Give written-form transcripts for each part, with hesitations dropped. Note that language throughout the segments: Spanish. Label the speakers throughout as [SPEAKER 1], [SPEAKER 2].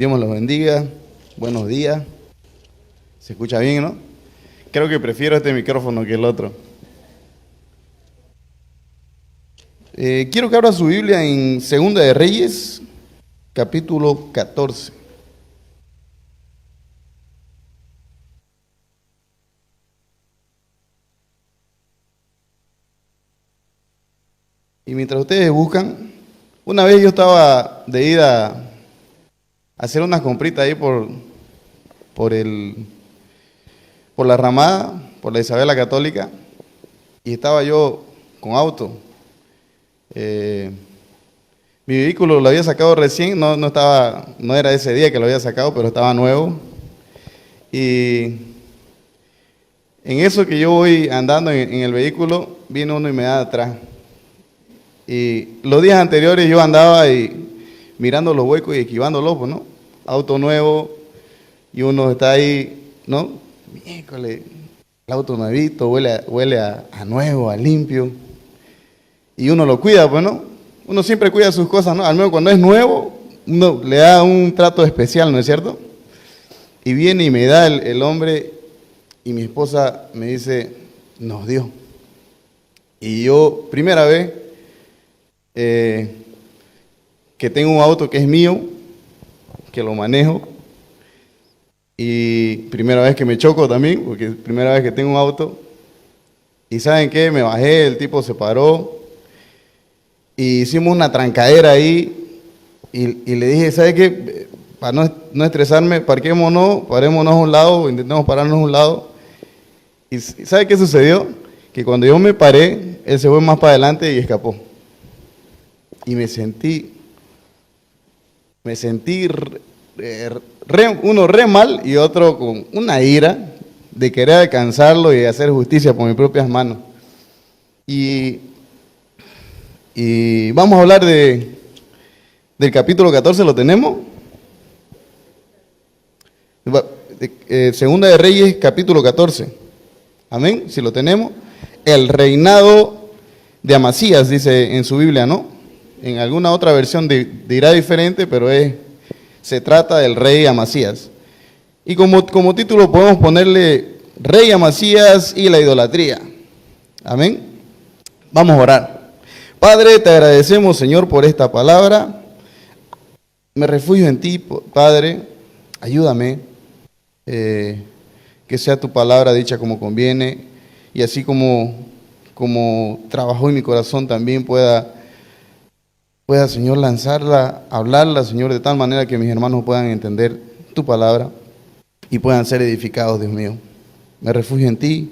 [SPEAKER 1] Dios los bendiga. Buenos días. ¿Se escucha bien, no? Creo que prefiero este micrófono que el otro. Quiero que abra su Biblia en Segunda de Reyes, capítulo 14. Y mientras ustedes buscan, una vez yo estaba de ida a hacer unas compritas ahí por la Ramada, por la Isabel la Católica, y estaba yo con auto. Mi vehículo lo había sacado recién, no era ese día que lo había sacado, pero estaba nuevo. Y en eso que yo voy andando en el vehículo, viene uno y me da atrás. Y los días anteriores yo andaba mirando los huecos y esquivándolos, pues, ¿no? Auto nuevo y uno está ahí, ¿no? Miércoles, el auto nuevito, huele a nuevo, a limpio. Y uno lo cuida, pues, ¿no? Uno siempre cuida sus cosas, ¿no? Al menos cuando es nuevo, uno le da un trato especial, ¿no es cierto? Y viene y me da el hombre y mi esposa me dice, nos dio. Y yo, primera vez que tengo un auto que es mío, que lo manejo, y primera vez que me choco también, porque es primera vez que tengo un auto, y ¿saben qué? Me bajé, el tipo se paró, y hicimos una trancadera ahí, y le dije, ¿sabe qué? Para no estresarme, parémonos a un lado, intentemos pararnos a un lado, y ¿sabe qué sucedió? Que cuando yo me paré, él se fue más para adelante y escapó. Y me sentí uno re mal y otro con una ira de querer alcanzarlo y hacer justicia por mis propias manos. Y vamos a hablar del capítulo 14, ¿lo tenemos? Segunda de Reyes, capítulo 14. Amén, si lo tenemos. El reinado de Amasías, dice en su Biblia, ¿no? En alguna otra versión dirá diferente, pero se trata del rey Amasías. Y como título podemos ponerle Rey Amasías y la idolatría. Amén. Vamos a orar. Padre, te agradecemos, Señor, por esta palabra. Me refugio en ti, Padre. Ayúdame. Que sea tu palabra dicha como conviene. Y así como trabajó en mi corazón, también pueda, Señor, lanzarla, hablarla, Señor, de tal manera que mis hermanos puedan entender tu palabra y puedan ser edificados, Dios mío. Me refugio en ti,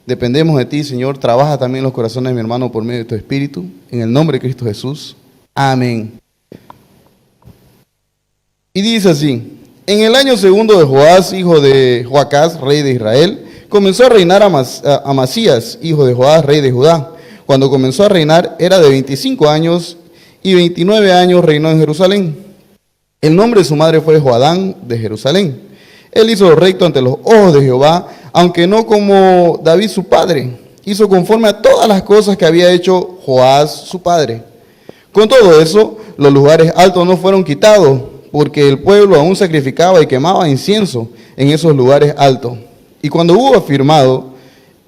[SPEAKER 1] dependemos de ti, Señor. Trabaja también los corazones de mi hermano por medio de tu Espíritu, en el nombre de Cristo Jesús. Amén. Y dice así, en el año segundo de Joás, hijo de Joacás, rey de Israel, comenzó a reinar Amasías, hijo de Joás, rey de Judá. Cuando comenzó a reinar era de 25 años y 29 años reinó en Jerusalén. El nombre de su madre fue Joadán de Jerusalén. Él hizo lo recto ante los ojos de Jehová, aunque no como David su padre. Hizo conforme a todas las cosas que había hecho Joás su padre. Con todo eso, los lugares altos no fueron quitados, porque el pueblo aún sacrificaba y quemaba incienso en esos lugares altos. Y cuando hubo afirmado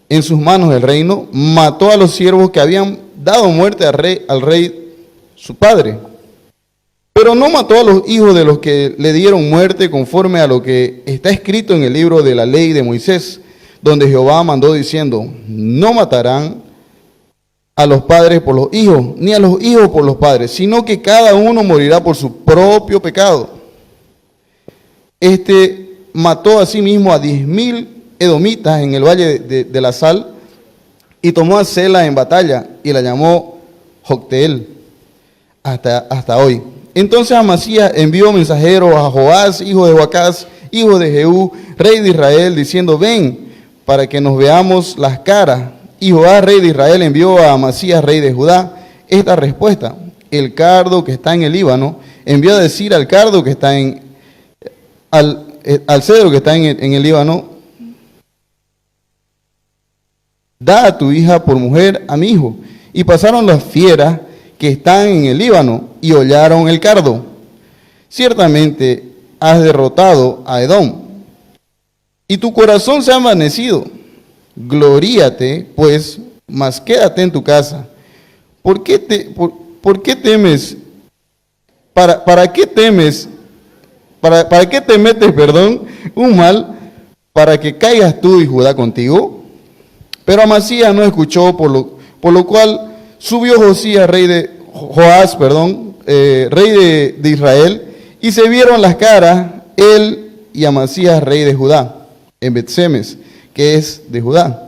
[SPEAKER 1] en sus manos el reino, mató a los siervos que habían dado muerte al rey su padre. Pero no mató a los hijos de los que le dieron muerte conforme a lo que está escrito en el libro de la ley de Moisés, donde Jehová mandó diciendo, no matarán a los padres por los hijos, ni a los hijos por los padres, sino que cada uno morirá por su propio pecado. Mató asimismo a 10,000 edomitas en el valle de la Sal, y tomó a Sela en batalla, y la llamó Jocteel, hasta hoy. Entonces Amasías envió mensajeros a Joás, hijo de Joacás, hijo de Jehú, rey de Israel, diciendo, ven, para que nos veamos las caras. Y Joás, rey de Israel, envió a Amasías, rey de Judá, esta respuesta: el cardo que está en el Líbano envió a decir al cardo que está al cedro que está en el Líbano, da a tu hija por mujer a mi hijo. Y pasaron las fieras que están en el Líbano y hollaron el cardo. Ciertamente has derrotado a Edom, y tu corazón se ha envanecido. Gloríate, pues, mas quédate en tu casa. ¿Por qué temes? ¿Para qué temes? ¿Para qué te metes, un mal, para que caigas tú y Judá contigo? Pero Amasías no escuchó, por lo cual subió Joás, rey de Israel, y se vieron las caras, él y Amasías, rey de Judá, en Bet-Semes, que es de Judá.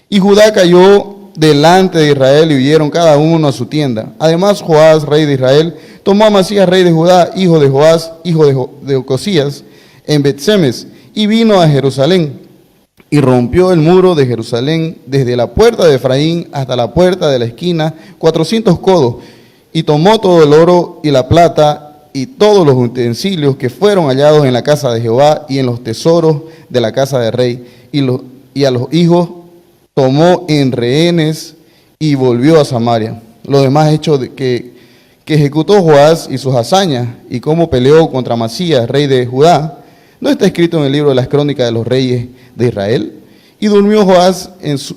[SPEAKER 1] Y Judá cayó delante de Israel y huyeron cada uno a su tienda. Además, Joás, rey de Israel, tomó a Amasías, rey de Judá, hijo de Joás, hijo de Ocosías, en Bet-Semes, y vino a Jerusalén, y rompió el muro de Jerusalén desde la puerta de Efraín hasta la puerta de la esquina, 400 codos, y tomó todo el oro y la plata y todos los utensilios que fueron hallados en la casa de Jehová y en los tesoros de la casa del rey, y a los hijos tomó en rehenes y volvió a Samaria. Los demás hechos que ejecutó Joás y sus hazañas, y cómo peleó contra Amasías, rey de Judá, ¿no está escrito en el libro de las crónicas de los reyes de Israel? Y durmió Joás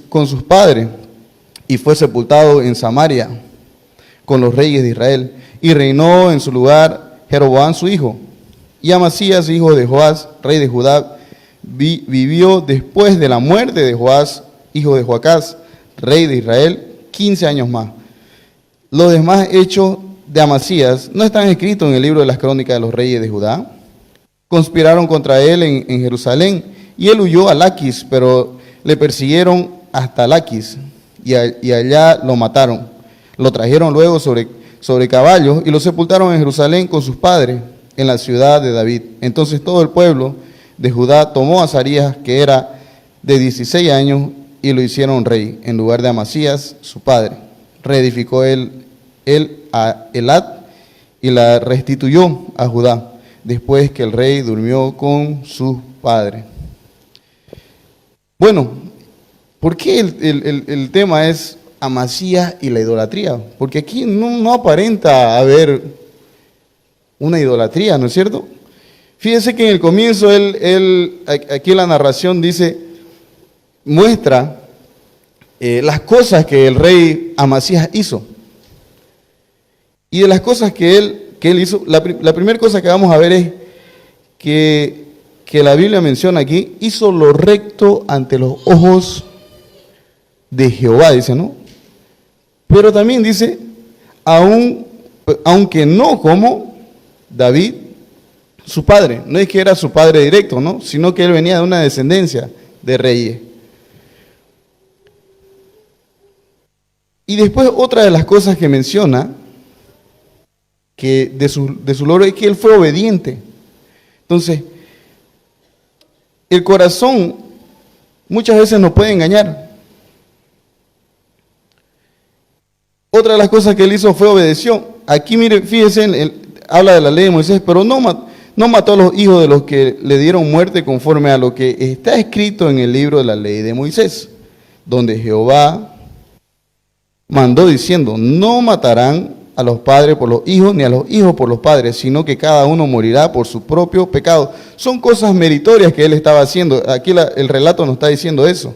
[SPEAKER 1] con sus padres, y fue sepultado en Samaria con los reyes de Israel, y reinó en su lugar Jeroboam su hijo. Y Amasías, hijo de Joás, rey de Judá, vivió después de la muerte de Joás, hijo de Joacás, rey de Israel, 15 años más. Los demás hechos de Amasías no están escritos en el libro de las crónicas de los reyes de Judá. Conspiraron contra él en Jerusalén, y él huyó a Laquis, pero le persiguieron hasta Laquis, y allá lo mataron. Lo trajeron luego sobre caballos, y lo sepultaron en Jerusalén con sus padres, en la ciudad de David. Entonces todo el pueblo de Judá tomó a Azarías, que era de 16 años, y lo hicieron rey, en lugar de Amasías, su padre. Reedificó él a Elat, y la restituyó a Judá, después que el rey durmió con sus padres. Bueno, ¿por qué el tema es Amasías y la idolatría? Porque aquí no aparenta haber una idolatría, ¿no es cierto? Fíjense que en el comienzo aquí la narración muestra las cosas que el rey Amasías hizo. Y de las cosas que él hizo, la primera cosa que vamos a ver es que la Biblia menciona aquí: hizo lo recto ante los ojos de Jehová, dice, ¿no? Pero también dice, aunque no como David, su padre. No es que era su padre directo, ¿no? Sino que él venía de una descendencia de reyes. Y después otra de las cosas que menciona, que de su logro, es que él fue obediente. Entonces, el corazón muchas veces nos puede engañar. Otra de las cosas que él hizo fue obedeció. Aquí, mire, fíjese, habla de la ley de Moisés, pero no mató a los hijos de los que le dieron muerte conforme a lo que está escrito en el libro de la ley de Moisés, donde Jehová mandó diciendo: no matarán a los padres por los hijos, ni a los hijos por los padres, sino que cada uno morirá por su propio pecado. Son cosas meritorias que él estaba haciendo. Aquí el relato nos está diciendo eso.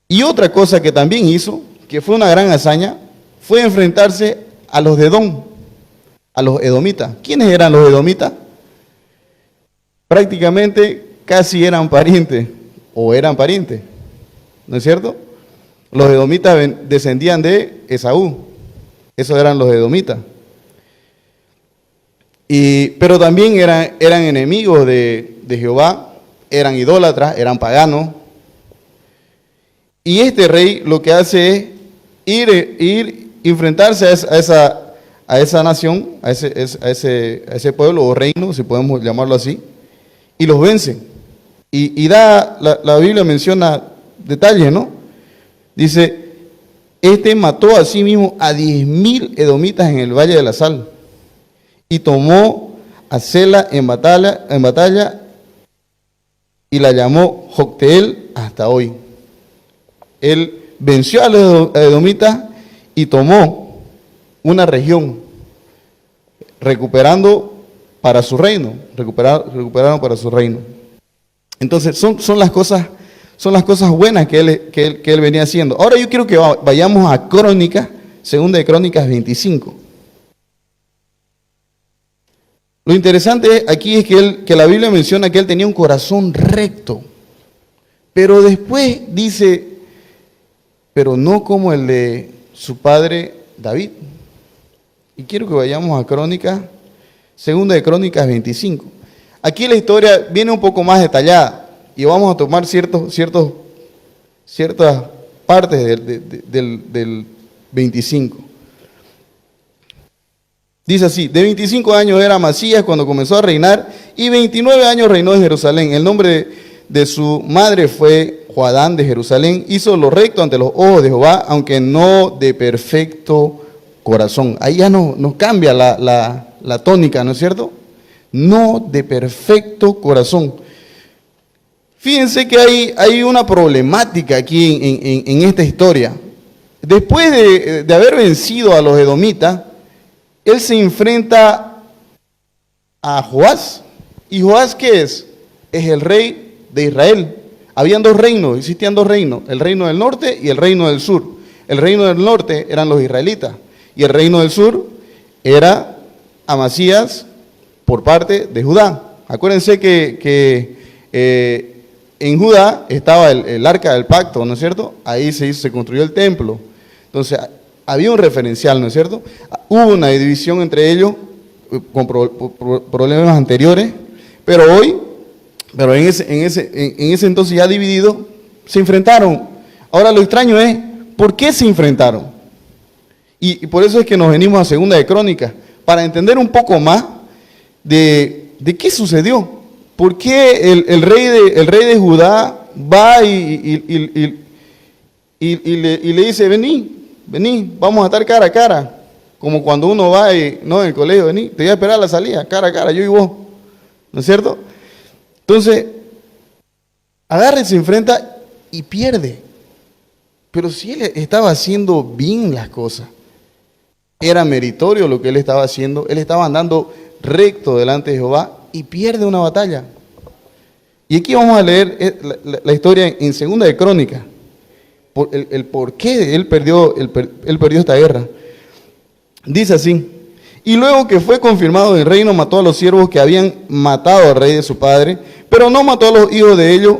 [SPEAKER 1] Y otra cosa que también hizo, que fue una gran hazaña, fue enfrentarse a los de Edom, a los edomitas. ¿Quiénes eran los edomitas? Prácticamente casi eran parientes, ¿no es cierto? Los edomitas descendían de Esaú. Esos eran los edomitas. Pero también eran enemigos de Jehová, eran idólatras, eran paganos. Y este rey lo que hace es enfrentarse a esa nación, a ese pueblo o reino, si podemos llamarlo así, y los vence. Y la Biblia menciona detalles, ¿no? Dice: mató a sí mismo a 10.000 edomitas en el Valle de la Sal, y tomó a Sela en batalla, y la llamó Jocteel hasta hoy. Él venció a los edomitas y tomó una región, recuperando para su reino, recuperaron para su reino. Entonces son las cosas buenas que él venía haciendo. Ahora yo quiero que vayamos a Crónicas, segunda de Crónicas 25. Lo interesante aquí es que la Biblia menciona que él tenía un corazón recto, pero después dice, pero no como el de su padre David. Y quiero que vayamos a Crónicas, segunda de Crónicas 25. Aquí la historia viene un poco más detallada y vamos a tomar ciertas partes del 25. Dice así: de 25 años era Amasías cuando comenzó a reinar, y 29 años reinó en Jerusalén. El nombre de su madre fue Joadán de Jerusalén. Hizo lo recto ante los ojos de Jehová, aunque no de perfecto corazón. Ahí ya nos cambia la tónica, ¿no es cierto? No de perfecto corazón. Fíjense que hay una problemática aquí en esta historia. Después de haber vencido a los edomitas, él se enfrenta a Joás. ¿Y Joás qué es? Es el rey de Israel. Habían dos reinos, existían dos reinos, el reino del norte y el reino del sur. El reino del norte eran los israelitas y el reino del sur era Amasías por parte de Judá. Acuérdense que en Judá estaba el arca del pacto, ¿no es cierto? Ahí se construyó el templo. Entonces había un referencial, ¿no es cierto? Hubo una división entre ellos con problemas anteriores, pero en ese entonces ya dividido, se enfrentaron. Ahora lo extraño es, ¿por qué se enfrentaron? Y por eso es que nos venimos a Segunda de Crónicas, para entender un poco más de qué sucedió. ¿Por qué el rey de Judá va y le dice, vení, vamos a estar cara a cara? Como cuando uno va en el colegio, vení, te voy a esperar a la salida, cara a cara, yo y vos. ¿No es cierto? Entonces, agarra y se enfrenta y pierde. Pero si él estaba haciendo bien las cosas, era meritorio lo que él estaba haciendo, él estaba andando recto delante de Jehová y pierde una batalla. Y aquí vamos a leer la historia en Segunda de Crónicas, el por qué él perdió esta guerra. Dice así: y luego que fue confirmado el reino, mató a los siervos que habían matado al rey de su padre, pero no mató a los hijos de ellos,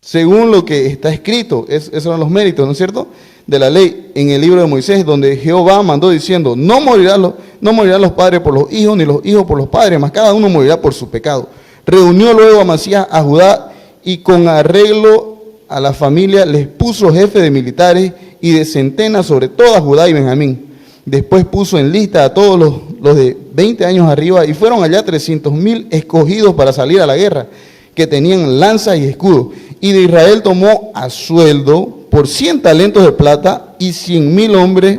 [SPEAKER 1] según lo que está escrito. Esos son los méritos, ¿no es cierto?, de la ley en el libro de Moisés, donde Jehová mandó diciendo, no morirán los padres por los hijos, ni los hijos por los padres, mas cada uno morirá por su pecado. Reunió luego Amasías a Judá, y con arreglo a la familia les puso jefe de militares y de centenas sobre toda Judá y Benjamín. Después puso en lista a todos los de 20 años arriba, y fueron allá 300,000 escogidos para salir a la guerra, que tenían lanzas y escudos. Y de Israel tomó a sueldo por 100 talentos de plata y 100,000 hombres,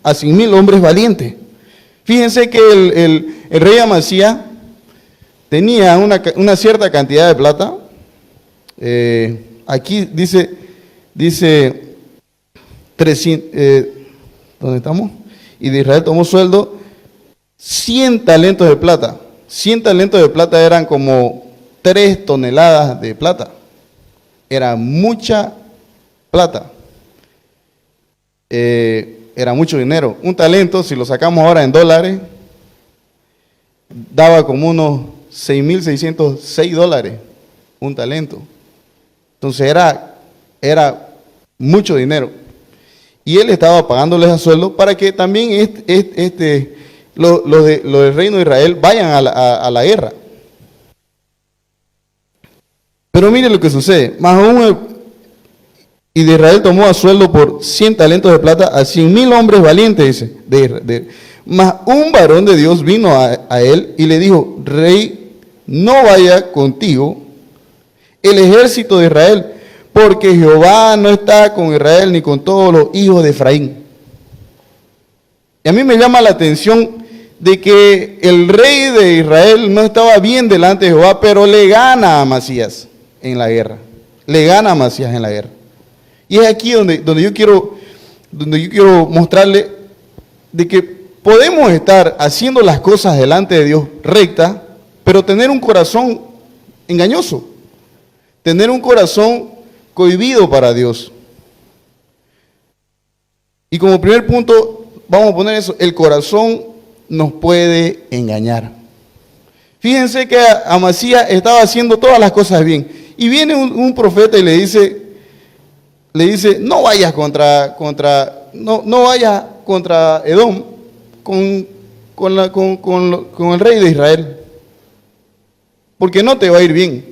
[SPEAKER 1] a 100,000 hombres valientes. Fíjense que el rey Amasías tenía una cierta cantidad de plata. Aquí dice 300, ¿dónde estamos? Y de Israel tomó sueldo 100 talentos de plata. 100 talentos de plata eran como 3 toneladas de plata. Era mucha plata. Era mucho dinero. Un talento, si lo sacamos ahora en dólares, daba como unos $6,606 un talento. Entonces era mucho dinero. Y él estaba pagándoles a sueldo para que también los del reino de Israel vayan a la guerra. Pero mire lo que sucede. Y de Israel tomó a sueldo por 100 talentos de plata a 100,000 hombres valientes, dice. Mas un varón de Dios vino a él y le dijo, rey, no vaya contigo el ejército de Israel, porque Jehová no está con Israel ni con todos los hijos de Efraín. Y a mí me llama la atención de que el rey de Israel no estaba bien delante de Jehová, pero le gana a Amasías en la guerra. Le gana a Amasías en la guerra. Y es aquí donde yo quiero mostrarle de que podemos estar haciendo las cosas delante de Dios rectas, pero tener un corazón engañoso, tener un corazón cohibido para Dios. Y como primer punto, vamos a poner eso, el corazón nos puede engañar. Fíjense que Amasías estaba haciendo todas las cosas bien, y viene un profeta y le dice, no vayas no vayas contra Edom con el rey de Israel, porque no te va a ir bien.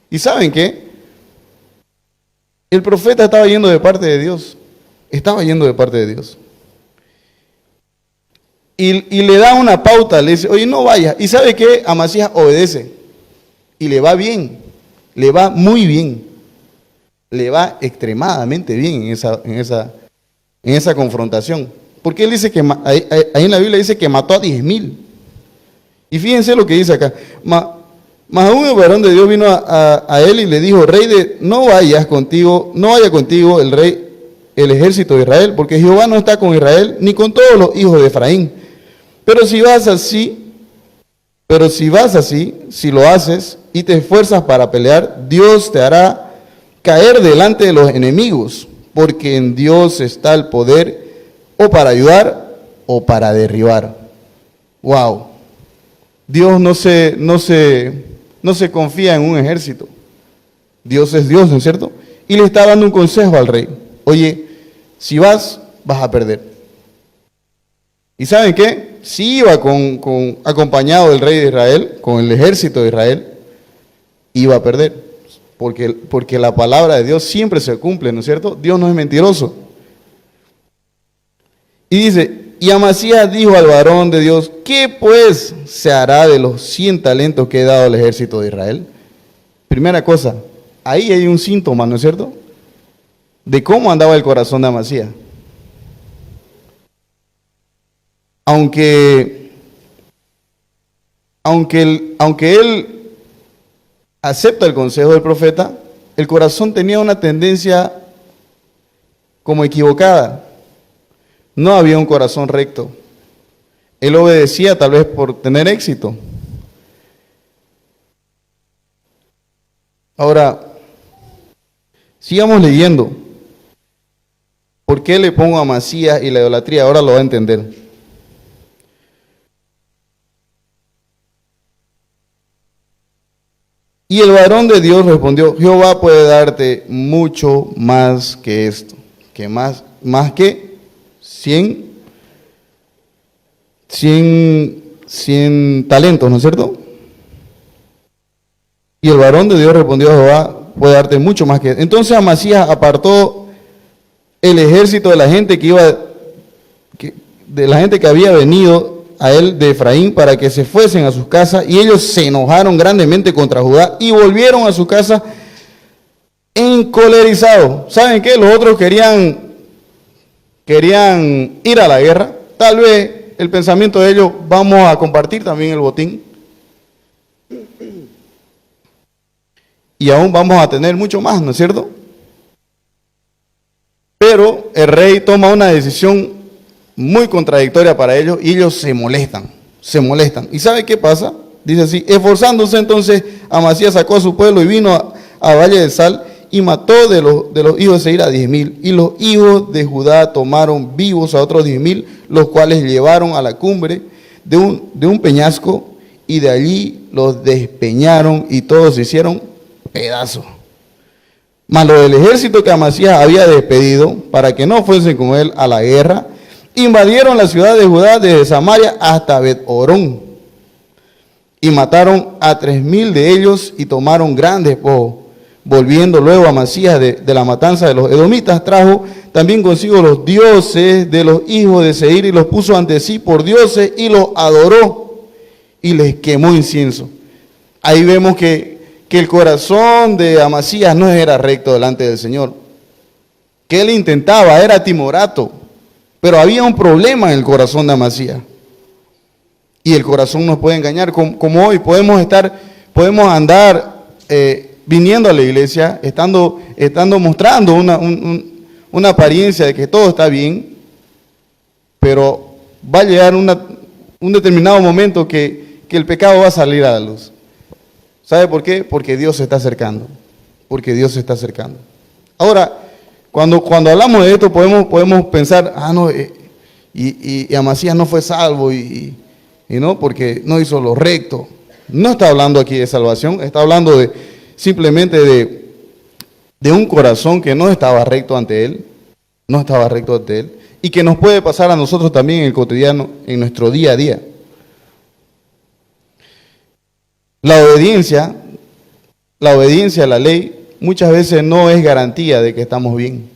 [SPEAKER 1] ¿Y saben qué? El profeta estaba yendo de parte de Dios. Estaba yendo de parte de Dios. Y le da una pauta, le dice, oye, no vayas. ¿Y sabe qué? Amasías obedece. Y le va bien. Le va muy bien. Le va extremadamente bien en esa confrontación. Porque él dice que, ahí en la Biblia dice que mató a 10,000. Y fíjense lo que dice acá. Mas aún el varón de Dios vino a él y le dijo, no vaya contigo el ejército de Israel, porque Jehová no está con Israel, ni con todos los hijos de Efraín. Pero si vas así, si lo haces y te esfuerzas para pelear, Dios te hará caer delante de los enemigos, porque en Dios está el poder o para ayudar o para derribar. Wow. Dios no se confía en un ejército. Dios es Dios, ¿no es cierto? Y le está dando un consejo al rey. Oye, si vas a perder. ¿Y saben qué? Si iba acompañado del rey de Israel, con el ejército de Israel, iba a perder. Porque la palabra de Dios siempre se cumple, ¿no es cierto? Dios no es mentiroso. Y dice, y Amasías dijo al varón de Dios, ¿qué pues se hará de los 100 talentos que he dado al ejército de Israel? Primera cosa, ahí hay un síntoma, ¿no es cierto?, de cómo andaba el corazón de Amasías. Aunque él acepta el consejo del profeta, el corazón tenía una tendencia como equivocada. No había un corazón recto. Él obedecía tal vez por tener éxito. Ahora, sigamos leyendo. ¿Por qué le pongo a Amasías y la idolatría? Ahora lo va a entender. Y el varón de Dios respondió, Jehová puede darte mucho más que esto, que más que 100 talentos, ¿no es cierto? Y el varón de Dios respondió, Jehová puede darte mucho más que esto. Entonces Amasías apartó el ejército de la gente que había venido a él de Efraín para que se fuesen a sus casas, y ellos se enojaron grandemente contra Judá y volvieron a su casa encolerizados. ¿Saben qué? Los otros querían ir a la guerra. Tal vez el pensamiento de ellos, vamos a compartir también el botín y aún vamos a tener mucho más, ¿no es cierto? Pero el rey toma una decisión muy contradictoria para ellos, y ellos se molestan. ¿Y sabe qué pasa? Dice así, esforzándose entonces, Amasías sacó a su pueblo y vino a Valle de Sal, y mató de los hijos de Seir a 10,000, y los hijos de Judá tomaron vivos a otros 10,000, los cuales llevaron a la cumbre de un peñasco, y de allí los despeñaron, y todos se hicieron pedazos. Mas los del ejército que Amasías había despedido, para que no fuesen con él a la guerra, invadieron la ciudad de Judá desde Samaria hasta Bet-Horón, y mataron a 3,000 de ellos y tomaron grandes despojos. Volviendo luego Amasías de la matanza de los edomitas, trajo también consigo los dioses de los hijos de Seir y los puso ante sí por dioses y los adoró y les quemó incienso. Ahí vemos que el corazón de Amasías no era recto delante del Señor, que él intentaba, era timorato. Pero había un problema en el corazón de Amasías. Y el corazón nos puede engañar. Como hoy podemos andar viniendo a la iglesia, estando mostrando una apariencia de que todo está bien, pero va a llegar un determinado momento que que el pecado va a salir a la luz. ¿Sabe por qué? Porque Dios se está acercando. Porque Dios se está acercando. Ahora, cuando hablamos de esto, podemos pensar, no, y Amasías no fue salvo, y no, porque no hizo lo recto. No está hablando aquí de salvación, está hablando simplemente de un corazón que no estaba recto ante Él, y que nos puede pasar a nosotros también en el cotidiano, en nuestro día a día. La obediencia a la ley muchas veces no es garantía de que estamos bien.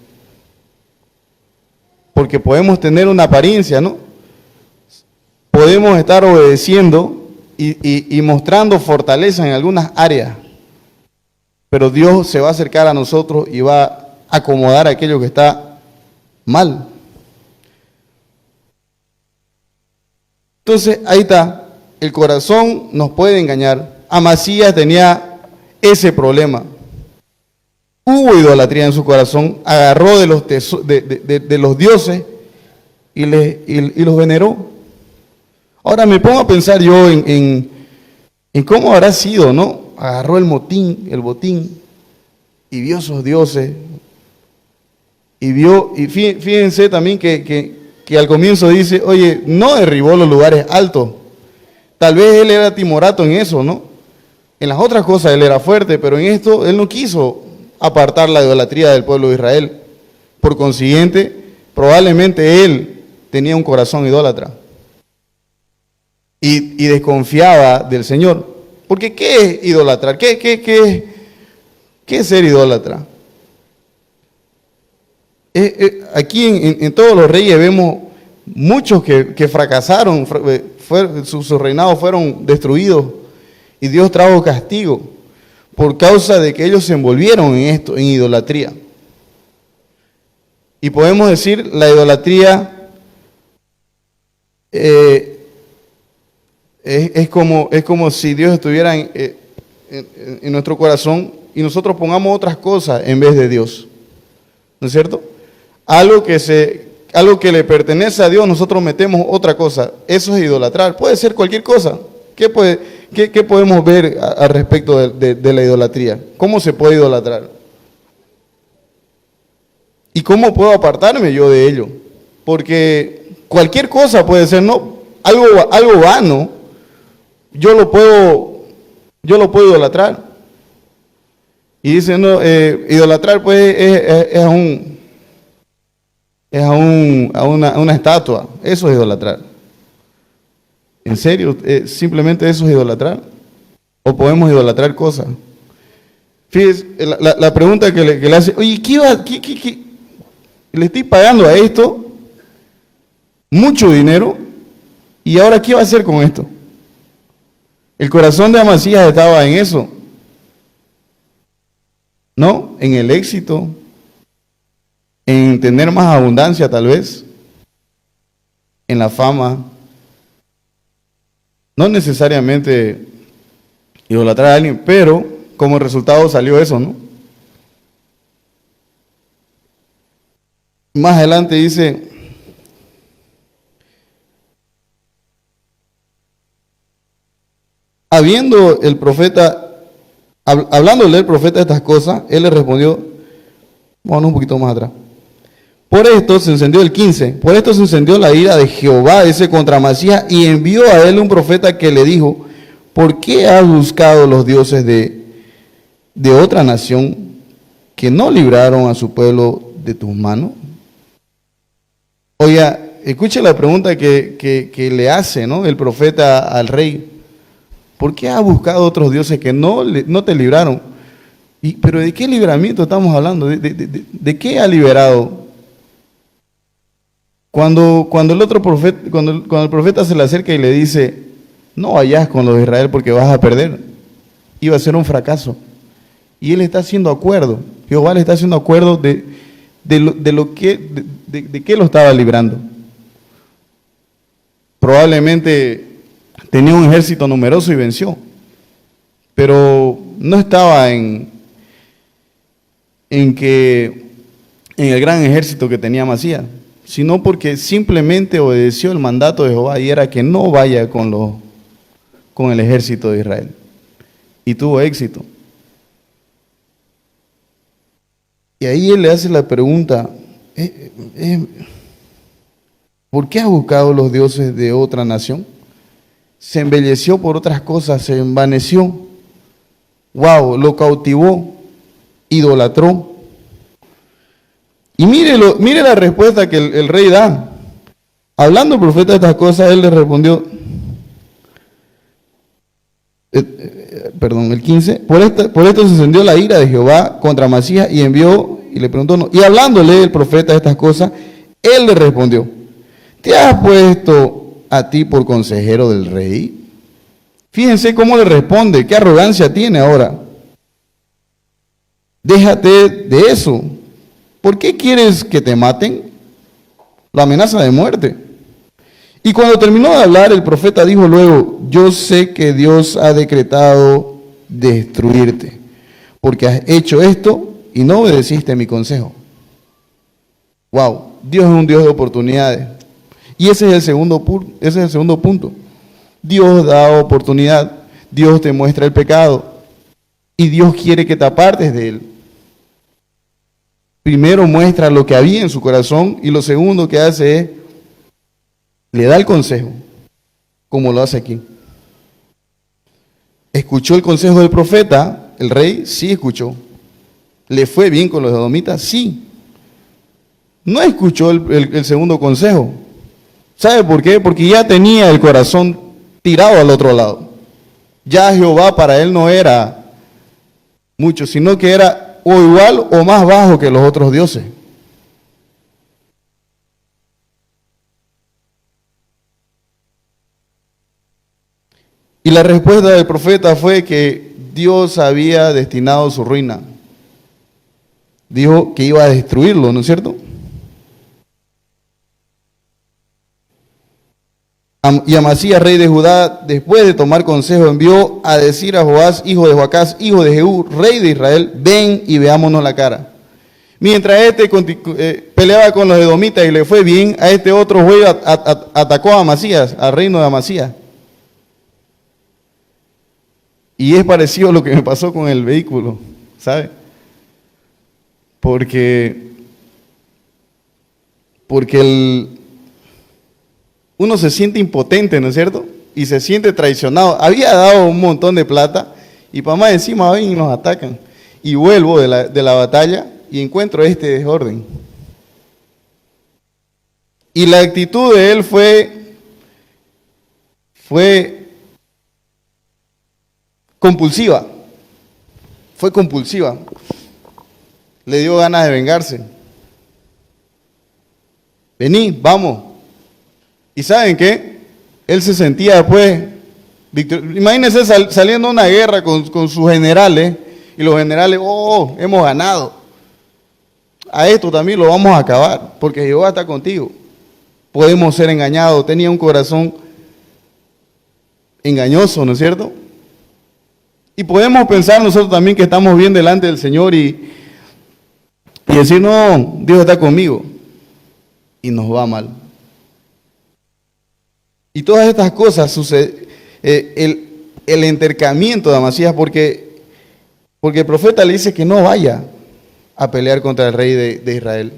[SPEAKER 1] Porque podemos tener una apariencia, ¿no? Podemos estar obedeciendo y mostrando fortaleza en algunas áreas. Pero Dios se va a acercar a nosotros y va a acomodar aquello que está mal. Entonces, ahí está. El corazón nos puede engañar. Amasías tenía ese problema. Hubo idolatría en su corazón, agarró de los dioses y los veneró. Ahora me pongo a pensar yo en cómo habrá sido, ¿no? Agarró el botín, y vio esos dioses, y fíjense también que al comienzo dice, oye, no derribó los lugares altos. Tal vez él era timorato en eso, ¿no? En las otras cosas él era fuerte, pero en esto él no quiso apartar la idolatría del pueblo de Israel. Por consiguiente, probablemente él tenía un corazón idólatra y desconfiaba del Señor. Porque ¿qué es idolatrar? ¿Qué es ser idólatra? Aquí en todos los reyes vemos muchos que fracasaron, sus reinados fueron destruidos y Dios trajo castigo por causa de que ellos se envolvieron en esto, en idolatría. Y podemos decir, la idolatría es como si Dios estuviera en nuestro corazón y nosotros pongamos otras cosas en vez de Dios. ¿No es cierto? Algo que le pertenece a Dios, nosotros metemos otra cosa. Eso es idolatrar. Puede ser cualquier cosa. ¿Qué podemos ver al respecto de la idolatría? ¿Cómo se puede idolatrar? ¿Y cómo puedo apartarme yo de ello? Porque cualquier cosa puede ser, ¿no? Algo vano, yo lo puedo idolatrar. Y dice, no, idolatrar pues es a una estatua. Eso es idolatrar. ¿En serio? ¿Simplemente eso es idolatrar? ¿O podemos idolatrar cosas? Fíjese, la pregunta que le hace, oye, ¿qué le estoy pagando a esto mucho dinero? ¿Y ahora qué va a hacer con esto? El corazón de Amasías estaba en eso, ¿no? En el éxito, en tener más abundancia tal vez, en la fama. No necesariamente idolatrar a alguien, pero como resultado salió eso, ¿no? Más adelante dice, hablándole el profeta estas cosas, él le respondió, vamos un poquito más atrás. Por esto se encendió el 15, por esto se encendió la ira de Jehová, dice, contra Amasías, y envió a él un profeta que le dijo, ¿por qué has buscado los dioses de otra nación que no libraron a su pueblo de tus manos? Oiga, escuche la pregunta que le hace, ¿no?, el profeta al rey. ¿Por qué has buscado otros dioses que no te libraron? ¿Pero de qué libramiento estamos hablando? ¿De qué ha liberado? Cuando el profeta se le acerca y le dice, no vayas con los de Israel porque vas a perder, iba a ser un fracaso. Y él está haciendo acuerdo, Jehová le está haciendo acuerdo de qué lo estaba librando. Probablemente tenía un ejército numeroso y venció, pero no estaba en el gran ejército que tenía Amasías, sino porque simplemente obedeció el mandato de Jehová y era que no vaya con con el ejército de Israel. Y tuvo éxito. Y ahí él le hace la pregunta, ¿por qué has buscado los dioses de otra nación? Se embelleció por otras cosas, se envaneció. Wow, lo cautivó, idolatró. Y mire la respuesta que el rey da. Hablando el profeta de estas cosas, él le respondió, el 15, por esto se encendió la ira de Jehová contra Amasías y envió, y le preguntó, no, y hablándole el profeta de estas cosas, él le respondió, ¿te has puesto a ti por consejero del rey? Fíjense cómo le responde, qué arrogancia tiene ahora. Déjate de eso. ¿Por qué quieres que te maten? La amenaza de muerte. Y cuando terminó de hablar, el profeta dijo luego, yo sé que Dios ha decretado destruirte, porque has hecho esto y no obedeciste mi consejo. Wow, Dios es un Dios de oportunidades. Y ese es el segundo punto. Dios da oportunidad, Dios te muestra el pecado y Dios quiere que te apartes de él. Primero muestra lo que había en su corazón y lo segundo que hace es, le da el consejo, como lo hace aquí. ¿Escuchó el consejo del profeta? El rey sí escuchó. ¿Le fue bien con los edomitas? Sí. No escuchó el segundo consejo. ¿Sabe por qué? Porque ya tenía el corazón tirado al otro lado. Ya Jehová para él no era mucho, sino que era o igual o más bajo que los otros dioses. Y la respuesta del profeta fue que Dios había destinado su ruina. Dijo que iba a destruirlo, ¿no es cierto? Y Amasías, rey de Judá, después de tomar consejo, envió a decir a Joás, hijo de Joacás, hijo de Jehú, rey de Israel, ven y veámonos la cara. Mientras este peleaba con los edomitas y le fue bien, a este otro juez atacó a Amasías, al reino de Amasías. Y es parecido a lo que me pasó con el vehículo, ¿sabe? Porque uno se siente impotente, ¿no es cierto? Y se siente traicionado. Había dado un montón de plata y para más encima ven y nos atacan. Y vuelvo de la batalla y encuentro este desorden. Y la actitud de él fue compulsiva. Fue compulsiva. Le dio ganas de vengarse. Vení, vamos. ¿Y saben qué? Él se sentía después, imagínense saliendo a una guerra con sus generales, y los generales, oh, hemos ganado. A esto también lo vamos a acabar, porque Jehová está contigo. Podemos ser engañados. Tenía un corazón engañoso, ¿no es cierto? Y podemos pensar nosotros también que estamos bien delante del Señor y decir, no, Dios está conmigo. Y nos va mal. Y todas estas cosas suceden, el entercamiento de Amasías, porque el profeta le dice que no vaya a pelear contra el rey de Israel.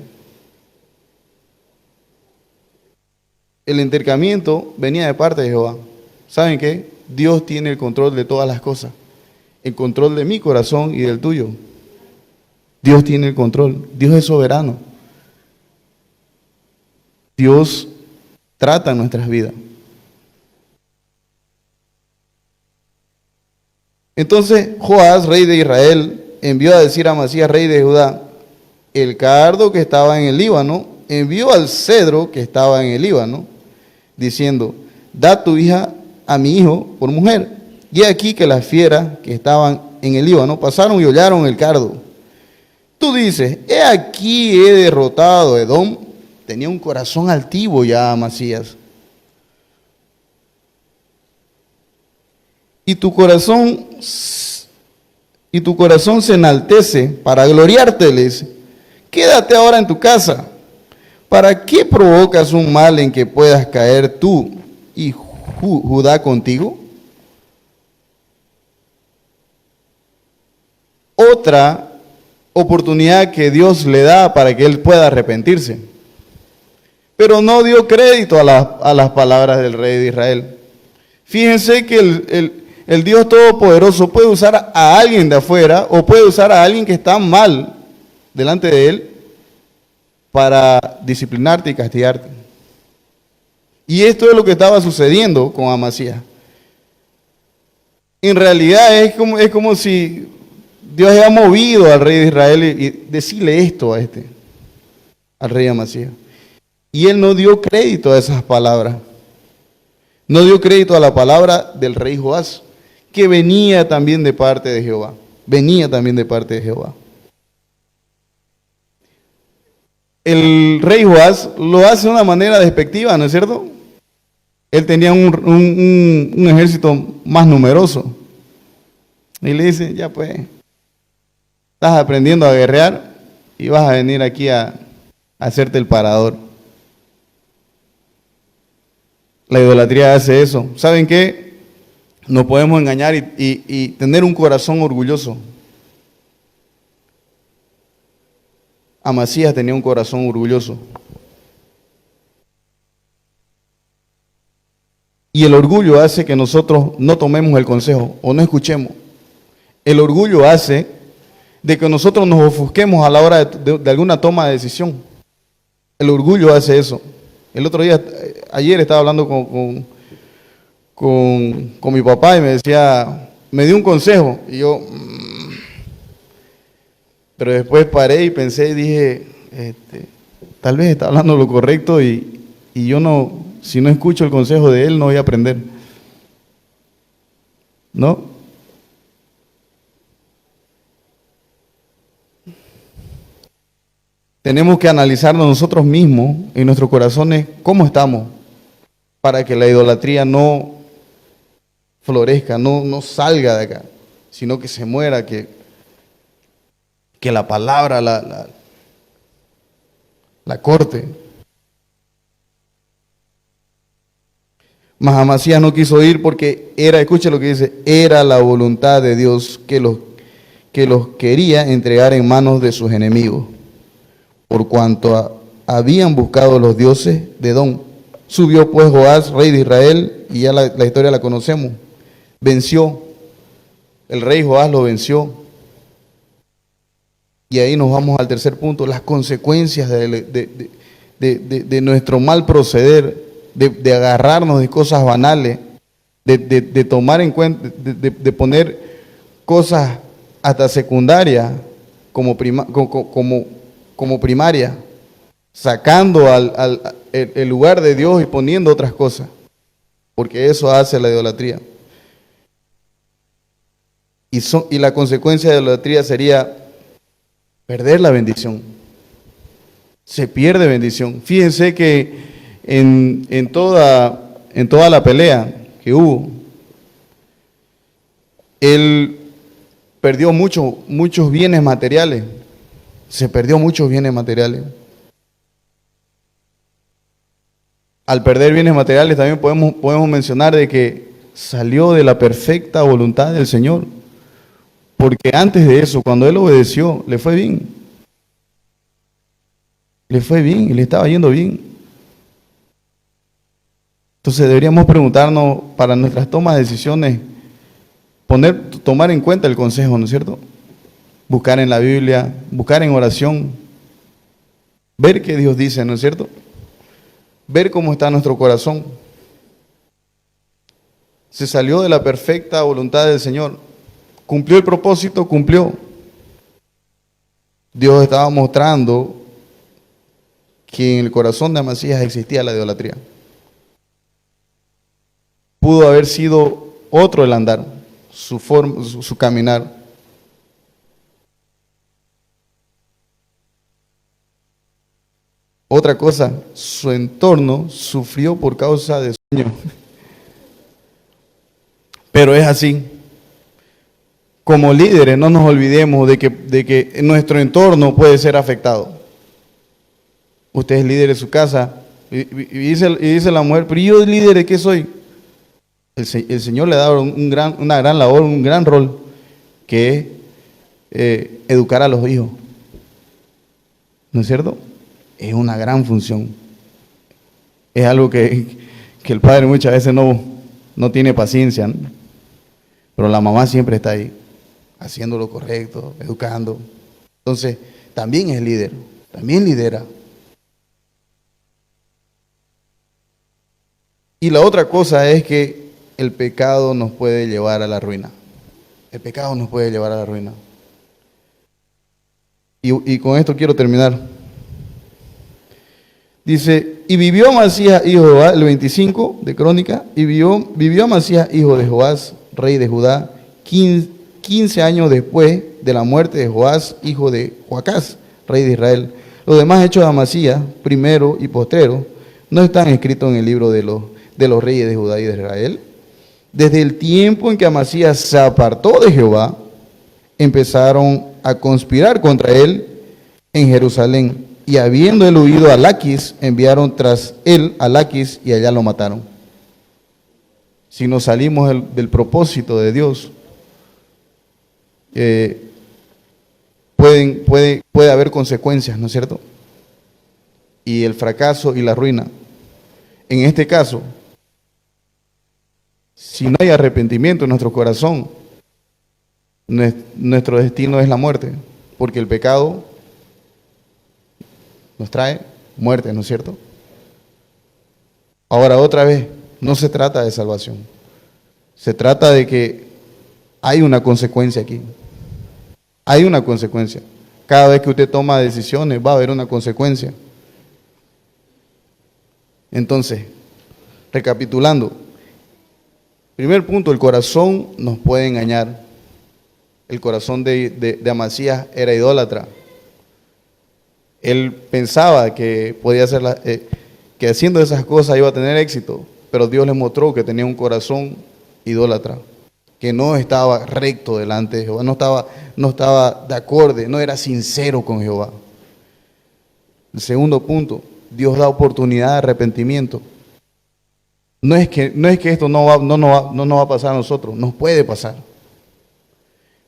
[SPEAKER 1] El entercamiento venía de parte de Jehová. ¿Saben qué? Dios tiene el control de todas las cosas. El control de mi corazón y del tuyo. Dios tiene el control. Dios es soberano. Dios trata nuestras vidas. Entonces Joás, rey de Israel, envió a decir a Amasías, rey de Judá, el cardo que estaba en el Líbano, envió al cedro que estaba en el Líbano, diciendo, da tu hija a mi hijo por mujer. Y aquí que las fieras que estaban en el Líbano pasaron y hollaron el cardo. Tú dices, he aquí he derrotado a Edom. Tenía un corazón altivo ya Amasías. Y tu corazón se enaltece para gloriárteles. Quédate ahora en tu casa. ¿Para qué provocas un mal en que puedas caer tú y Judá contigo? otra oportunidad que Dios le da para que él pueda arrepentirse. Pero no dio crédito a las palabras del rey de Israel. Fíjense que el Dios Todopoderoso puede usar a alguien de afuera o puede usar a alguien que está mal delante de él para disciplinarte y castigarte. Y esto es lo que estaba sucediendo con Amasías. En realidad es como si Dios haya movido al rey de Israel y decirle esto al rey Amasías. Y él no dio crédito a esas palabras. No dio crédito a la palabra del rey Joás, que venía también de parte de Jehová. Venía también de parte de Jehová. El rey Joás lo hace de una manera despectiva, ¿no es cierto? Él tenía un ejército más numeroso. Y le dice, ya pues, estás aprendiendo a guerrear y vas a venir aquí a hacerte el parador. La idolatría hace eso. ¿Saben qué? Nos podemos engañar y tener un corazón orgulloso. Amasías tenía un corazón orgulloso. Y el orgullo hace que nosotros no tomemos el consejo o no escuchemos. El orgullo hace de que nosotros nos ofusquemos a la hora de alguna toma de decisión. El orgullo hace eso. El otro día, ayer estaba hablando con mi papá y me decía, me dio un consejo y yo, pero después paré y pensé y dije, tal vez está hablando lo correcto y yo no, si no escucho el consejo de él no voy a aprender, ¿no? Tenemos que analizarnos nosotros mismos en nuestros corazones cómo estamos para que la idolatría no florezca, no salga de acá, sino que se muera, que la palabra la corte. Mas Amasías no quiso ir porque escuche lo que dice, era la voluntad de Dios que los quería entregar en manos de sus enemigos. Por cuanto habían buscado los dioses de Edom. Subió pues Joás, rey de Israel, y ya la historia la conocemos. Venció, el rey Joás lo venció. Y ahí nos vamos al tercer punto, las consecuencias de nuestro mal proceder, de agarrarnos de cosas banales, de tomar en cuenta, de poner cosas hasta secundarias como primaria, sacando el lugar de Dios y poniendo otras cosas, porque eso hace la idolatría. Y la consecuencia de la idolatría sería perder la bendición. Se pierde bendición. Fíjense que en toda la pelea que hubo, él perdió muchos bienes materiales. Se perdió muchos bienes materiales. Al perder bienes materiales también podemos mencionar de que salió de la perfecta voluntad del Señor. Porque antes de eso, cuando él obedeció, le fue bien. Le fue bien y le estaba yendo bien. Entonces deberíamos preguntarnos para nuestras tomas de decisiones, tomar en cuenta el consejo, ¿no es cierto? Buscar en la Biblia, buscar en oración, ver qué Dios dice, ¿no es cierto? Ver cómo está nuestro corazón. Se salió de la perfecta voluntad del Señor. Cumplió el propósito, cumplió. Dios estaba mostrando que en el corazón de Amasías existía la idolatría. Pudo haber sido otro el andar, su forma, su caminar. Otra cosa, su entorno sufrió por causa de sueño. Pero es así. Como líderes no nos olvidemos de que nuestro entorno puede ser afectado. Usted es líder de su casa y dice la mujer, pero yo líder de qué soy. El Señor le da una gran labor, un gran rol, que es educar a los hijos. ¿No es cierto? Es una gran función. Es algo que el padre muchas veces no tiene paciencia, ¿no? Pero la mamá siempre está ahí, haciendo lo correcto, educando. Entonces, también es líder, también lidera. Y la otra cosa es que el pecado nos puede llevar a la ruina. El pecado nos puede llevar a la ruina. Y con esto quiero terminar. Dice, y vivió Amasías, hijo de Joás, el 25 de Crónica, y vivió Amasías, hijo de Joás, rey de Judá, 15 años después de la muerte de Joás, hijo de Joacás, rey de Israel. Los demás hechos de Amasías, primero y postrero, no están escritos en el libro de los reyes de Judá y de Israel. Desde el tiempo en que Amasías se apartó de Jehová, empezaron a conspirar contra él en Jerusalén. Y habiendo él huido a Laquis, enviaron tras él a Laquis y allá lo mataron. Si nos salimos del propósito de Dios, puede haber consecuencias, ¿no es cierto? Y el fracaso y la ruina. En este caso, si no hay arrepentimiento en nuestro corazón, nuestro destino es la muerte, porque el pecado nos trae muerte, ¿no es cierto? Ahora, otra vez, no se trata de salvación. Se trata de que hay una consecuencia aquí. Hay una consecuencia. Cada vez que usted toma decisiones, va a haber una consecuencia. Entonces, recapitulando, primer punto, el corazón nos puede engañar. El corazón de Amasías era idólatra. Él pensaba que podía hacer que haciendo esas cosas iba a tener éxito, pero Dios le mostró que tenía un corazón idólatra, que no estaba recto delante de Jehová, no estaba de acorde, no era sincero con Jehová. El segundo punto, Dios da oportunidad de arrepentimiento. No es que esto no va a pasar a nosotros, nos puede pasar.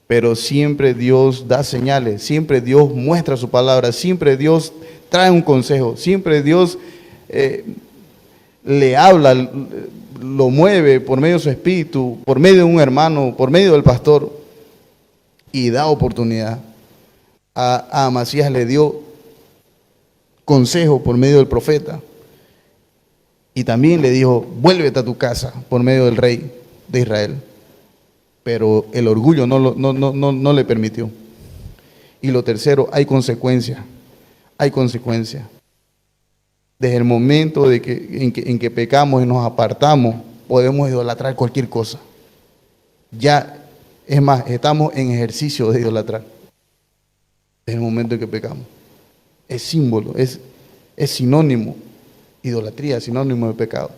[SPEAKER 1] Pero siempre Dios da señales, siempre Dios muestra su palabra, siempre Dios trae un consejo, siempre Dios le habla, lo mueve por medio de su espíritu, por medio de un hermano, por medio del pastor, y da oportunidad. A Amasías le dio consejo por medio del profeta, y también le dijo, vuélvete a tu casa por medio del rey de Israel. Pero el orgullo no le permitió. Y lo tercero, hay consecuencias. Hay consecuencias. Desde el momento en que pecamos y nos apartamos, podemos idolatrar cualquier cosa. Ya, es más, estamos en ejercicio de idolatrar. Desde el momento en que pecamos. Es símbolo, es sinónimo. Idolatría es sinónimo de pecado.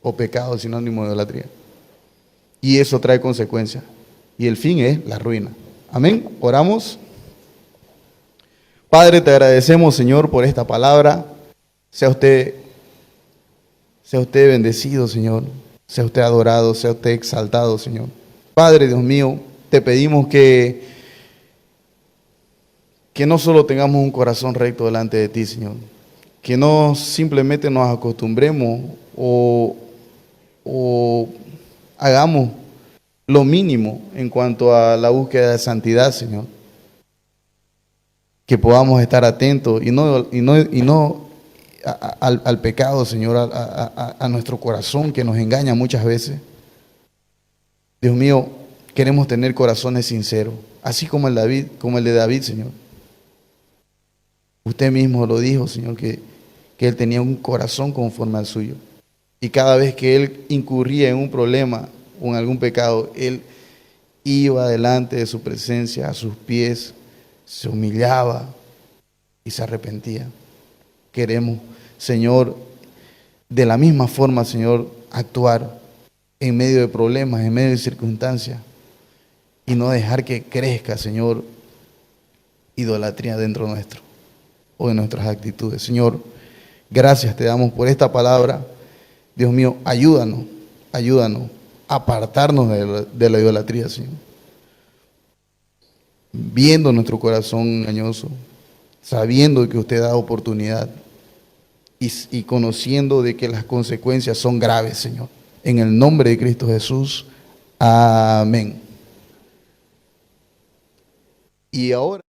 [SPEAKER 1] O pecado es sinónimo de idolatría. Y eso trae consecuencias. Y el fin es la ruina. Amén. Oramos. Padre, te agradecemos, Señor, por esta palabra. Sea usted bendecido, Señor. Sea usted adorado, sea usted exaltado, Señor. Padre, Dios mío, te pedimos que no solo tengamos un corazón recto delante de ti, Señor. Que no simplemente nos acostumbremos o hagamos lo mínimo en cuanto a la búsqueda de santidad, Señor. Que podamos estar atentos y no al pecado, Señor, a nuestro corazón que nos engaña muchas veces. Dios mío, queremos tener corazones sinceros, así como el de David, Señor. Usted mismo lo dijo, Señor, que él tenía un corazón conforme al suyo. Y cada vez que él incurría en un problema o en algún pecado, él iba delante de su presencia, a sus pies, se humillaba y se arrepentía. Queremos, Señor, de la misma forma, Señor, actuar en medio de problemas, en medio de circunstancias, y no dejar que crezca, Señor, idolatría dentro nuestro o de nuestras actitudes. Señor, gracias te damos por esta palabra. Dios mío, ayúdanos a apartarnos de la idolatría, Señor. viendo nuestro corazón engañoso, sabiendo que usted da oportunidad y conociendo de que las consecuencias son graves, Señor. En el nombre de Cristo Jesús. Amén. Y ahora...